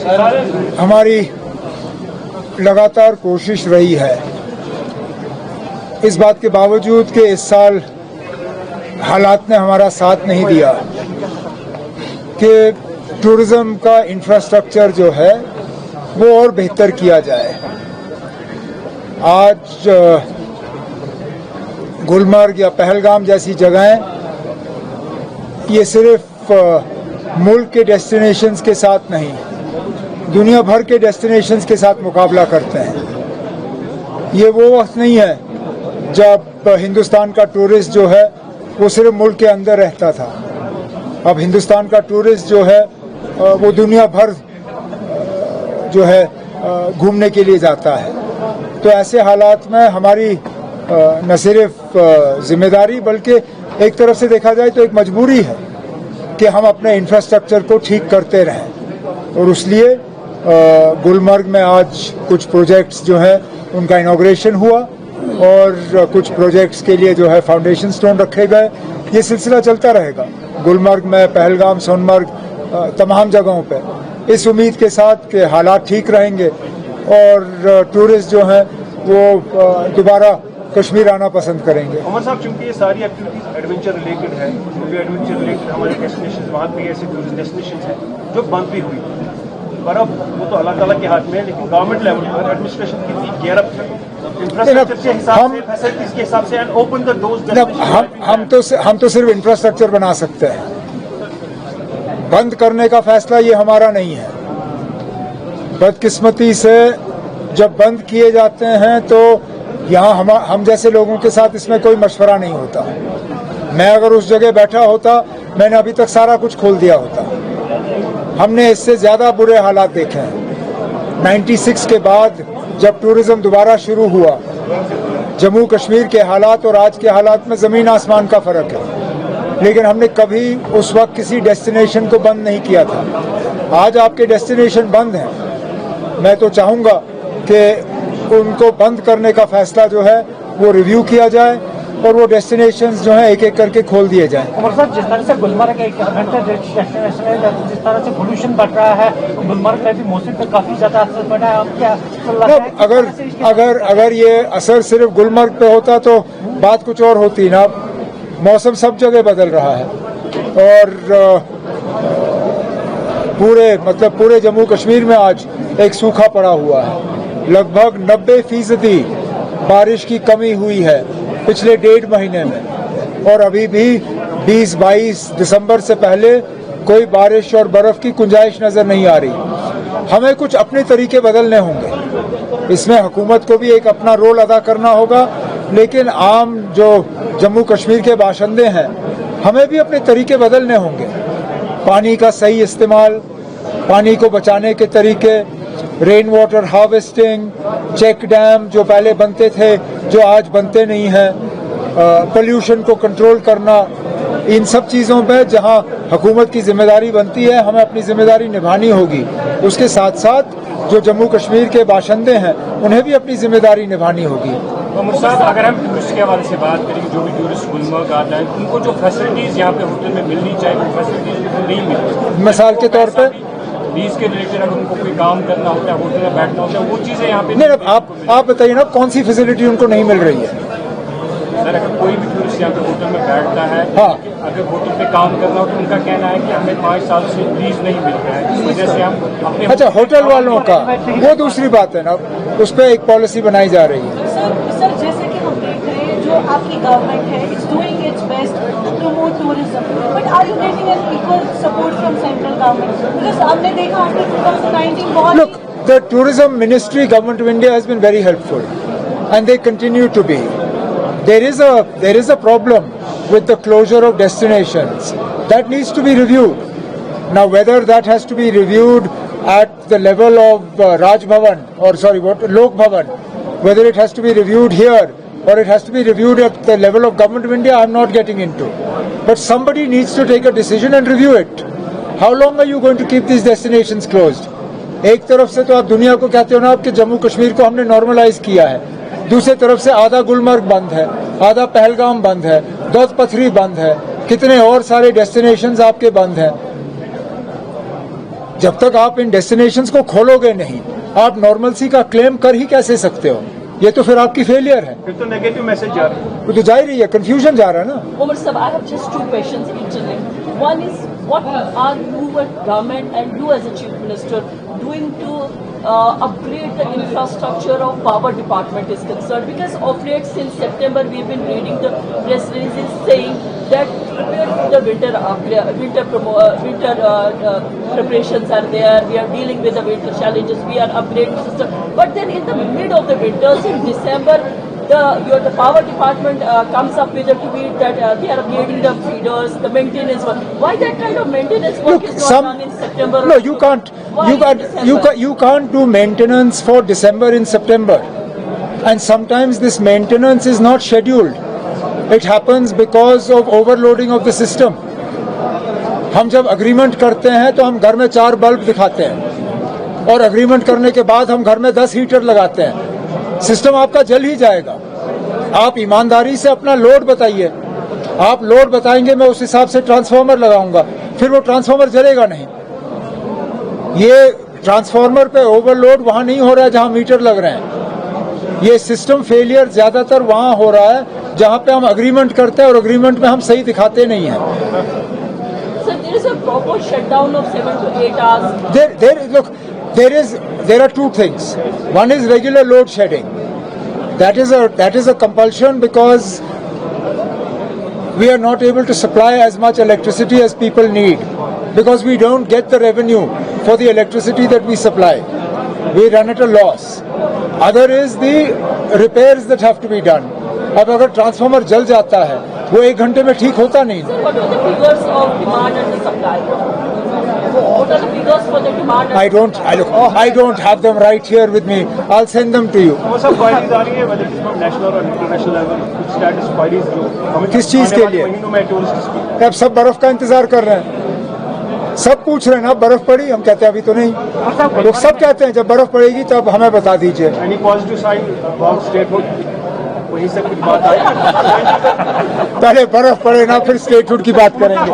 हमारी लगातार कोशिश रही है, इस बात के बावजूद कि इस साल हालात ने हमारा साथ नहीं दिया कि टूरिज्म का इंफ्रास्ट्रक्चर जो है वो और बेहतर किया जाए। आज गुलमर्ग या पहलगाम जैसी जगहें ये सिर्फ मुल्क के डेस्टिनेशंस के साथ नहीं, दुनिया भर के डेस्टिनेशंस के साथ मुकाबला करते हैं। ये वो वक्त नहीं है जब हिंदुस्तान का टूरिस्ट जो है वो सिर्फ मुल्क के अंदर रहता था। अब हिंदुस्तान का टूरिस्ट जो है वो दुनिया भर जो है घूमने के लिए जाता है। तो ऐसे हालात में हमारी न सिर्फ जिम्मेदारी बल्कि एक तरफ से देखा जाए तो एक मजबूरी है कि हम अपने इंफ्रास्ट्रक्चर को ठीक करते रहें। और इसलिए गुलमर्ग में आज कुछ प्रोजेक्ट्स जो है उनका इनॉग्रेशन हुआ और कुछ प्रोजेक्ट्स के लिए जो है फाउंडेशन स्टोन रखे गए। ये सिलसिला चलता रहेगा गुलमर्ग में, पहलगाम, सोनमर्ग, तमाम जगहों पे, इस उम्मीद के साथ कि हालात ठीक रहेंगे और टूरिस्ट जो हैं वो दोबारा कश्मीर आना पसंद करेंगे। उमर साहब, चूंकि ये सारी एक्टिविटीज एडवेंचर रिलेटेड है, क्योंकि एडवेंचर रिलेटेड हमारे डेस्टिनेशन वहाँ भी ऐसे टूरिस्ट डेस्टिनेशन हैं जो बंद भी हुई, पर अब वो तो अल्लाह ताला के हाथ में है। लेकिन गवर्नमेंट लेवल पर एडमिनिस्ट्रेशन कितनी गियरअप है इंफ्रास्ट्रक्चर के हिसाब से, फैसिलिटीज के हिसाब से, एंड ओपन द डोर्स। हम तो सिर्फ इंफ्रास्ट्रक्चर बना सकते हैं, बंद करने का फैसला ये हमारा नहीं है। बदकिस्मती से जब बंद किए जाते हैं तो यहाँ हम जैसे लोगों के साथ इसमें कोई मशवरा नहीं होता। मैं अगर उस जगह बैठा होता, मैंने अभी तक सारा कुछ खोल दिया होता। हमने इससे ज्यादा बुरे हालात देखे हैं। 96 के बाद जब टूरिज्म दोबारा शुरू हुआ, जम्मू कश्मीर के हालात और आज के हालात में जमीन आसमान का फर्क है। लेकिन हमने कभी उस वक्त किसी डेस्टिनेशन को बंद नहीं किया था। आज आपके डेस्टिनेशन बंद हैं, मैं तो चाहूंगा कि उनको बंद करने का फैसला जो है वो रिव्यू किया जाए और वो डेस्टिनेशंस जो है एक एक करके खोल दिए जाएं। उमर साहब, जिस तरह से गुलमर्ग एक एडवेंचर डेस्टिनेशन है, जिस तरह से पोल्यूशन बढ़ रहा है, गुलमर्ग में भी मौसम पर काफी ज्यादा असर पड़ा है। अब क्या अगर ये असर सिर्फ गुलमर्ग पे होता तो बात कुछ और होती ना। मौसम सब जगह बदल रहा है और पूरे जम्मू कश्मीर में आज एक सूखा पड़ा हुआ है। लगभग 90% बारिश की कमी हुई है पिछले 1.5 महीने में, और अभी भी 20-22 दिसंबर से पहले कोई बारिश और बर्फ की गुंजाइश नजर नहीं आ रही। हमें कुछ अपने तरीके बदलने होंगे, इसमें हुकूमत को भी एक अपना रोल अदा करना होगा, लेकिन आम जो जम्मू कश्मीर के बाशिंदे हैं हमें भी अपने तरीके बदलने होंगे। पानी का सही इस्तेमाल, पानी को बचाने के तरीके, rain water harvesting, check dam जो पहले बनते थे जो आज बनते नहीं हैं, पोल्यूशन को कंट्रोल करना, इन सब चीज़ों पे जहां हुकूमत की जिम्मेदारी बनती है हमें अपनी जिम्मेदारी निभानी होगी। उसके साथ साथ जो जम्मू कश्मीर के बाशिंदे हैं उन्हें भी अपनी जिम्मेदारी निभानी होगी। उमर साहब, अगर हम टूरिस्ट के हवाले से बात करें, जो भी टूरिस्ट गुलमर्ग आता है उनको जो फैसिलिटीज़ यहाँ पे होटल में मिलनी चाहिए वो फैसिलिटीज़ नहीं मिलती। मिसाल के तौर पर लीज के रिलेटेड अगर उनको कोई काम करना होता है, होटल में बैठना होता है, वो चीज़ें यहाँ पे नहीं। आप बताइए ना कौन सी फैसिलिटी उनको नहीं मिल रही है? सर, अगर कोई भी टूरिस्ट यहाँ पे होटल में बैठता है, हाँ, अगर होटल पे काम करना हो तो उनका कहना है कि हमें 5 साल से लीज नहीं मिल रहा है, इस वजह से हम अपने। अच्छा, होटल वालों का वो दूसरी बात है ना, उस पर एक पॉलिसी बनाई जा रही है। सर जैसे कि हम देख रहे हैं जो आपकी गवर्नमेंट है, it's doing its best to promote tourism, but are you getting an equal support from central government? Because हमने देखा आफ्टर 2019 बहुत। Look, the tourism ministry, government of India has been very helpful, and they continue to be. There is a problem with the closure of destinations that needs to be reviewed. Now, whether that has to be reviewed at the level of Raj Bhavan Lok Bhavan, whether it has to be reviewed here or it has to be reviewed at the level of Government of India, I am not getting into. But somebody needs to take a decision and review it. How long are you going to keep these destinations closed? एक तरफ से तो आप दुनिया को कहते हो ना कि जम्मू कश्मीर को हमने नॉर्मलाइज किया है, दूसरी तरफ से आधा गुलमर्ग बंद है, आधा पहलगाम बंद है, दौद पथरी बंद है, कितने और सारे डेस्टिनेशंस आपके बंद हैं। जब तक आप इन डेस्टिनेशंस को खोलोगे नहीं, आप नॉर्मलसी का क्लेम कर ही कैसे सकते हो? ये तो फिर आपकी फेलियर है। फिर तो नेगेटिव मैसेज जा रहा है। वो तो जा ही रही है, कंफ्यूजन जा रहा है ना। Umar sir, I have just 2 questions interlinked. One is, what are you as government and you as a chief minister doing to upgrade the infrastructure of power department is concerned? Because of late, since September, we have been reading the press releases saying that prepare for the winter preparations are there. We are dealing with the winter challenges. We are upgrading system. But then in the mid of the winters in December, the power department comes up with a tweet that they are upgrading the feeders, the maintenance work. Why that kind of maintenance work Look, is not done in September? No, you can't. Why You in can't. December? You can't do maintenance for December in September. And sometimes this maintenance is not scheduled. It happens because of overloading of the system. हम जब agreement करते हैं तो हम घर में 4 bulb दिखाते हैं और अग्रीमेंट करने के बाद हम घर में 10 हीटर लगाते हैं। सिस्टम आपका जल ही जाएगा। आप ईमानदारी से अपना लोड बताइए। आप लोड बताएंगे, मैं उस हिसाब से ट्रांसफार्मर लगाऊंगा, फिर वो ट्रांसफार्मर जलेगा नहीं। ये ट्रांसफार्मर पे ओवरलोड वहां नहीं हो रहा है जहां मीटर लग रहे हैं। ये सिस्टम फेलियर ज्यादातर वहां हो रहा है जहां पे हम अग्रीमेंट करते हैं और अग्रीमेंट में हम सही दिखाते नहीं हैं। So there is a proper shutdown of 7 to 8 hours. There are 2 things. One is regular load shedding. That is a compulsion because we are not able to supply as much electricity as people need, because we don't get the revenue for the electricity that we supply. We run at a loss. Other is the repairs that have to be done. अब अगर transformer जल जाता है, वो 1 घंटे में ठीक होता नहीं। Sir, what are the figures of demand and the supply? What are the figures for the demand and I don't have them right here with me. I'll send them to you. वो सब queries आ रही है, whether it's from national और international level, कुछ status queries जो हमें किस चीज़ आने के वाले लिए? महीनों में टूरिस्ट की। अब सब बर्फ का इंतजार कर रहे हैं। सब पूछ रहे हैं ना, बर्फ पड़ी? हम कहते हैं अभी तो नहीं। लोग सब कहते हैं जब बर्फ पड़ेगी तब हमें बता दीजिए। Any positive sign about statehood, वहीं से कुछ बात आई? पहले बर्फ पड़े ना, फिर स्टेटहुड की बात करेंगे।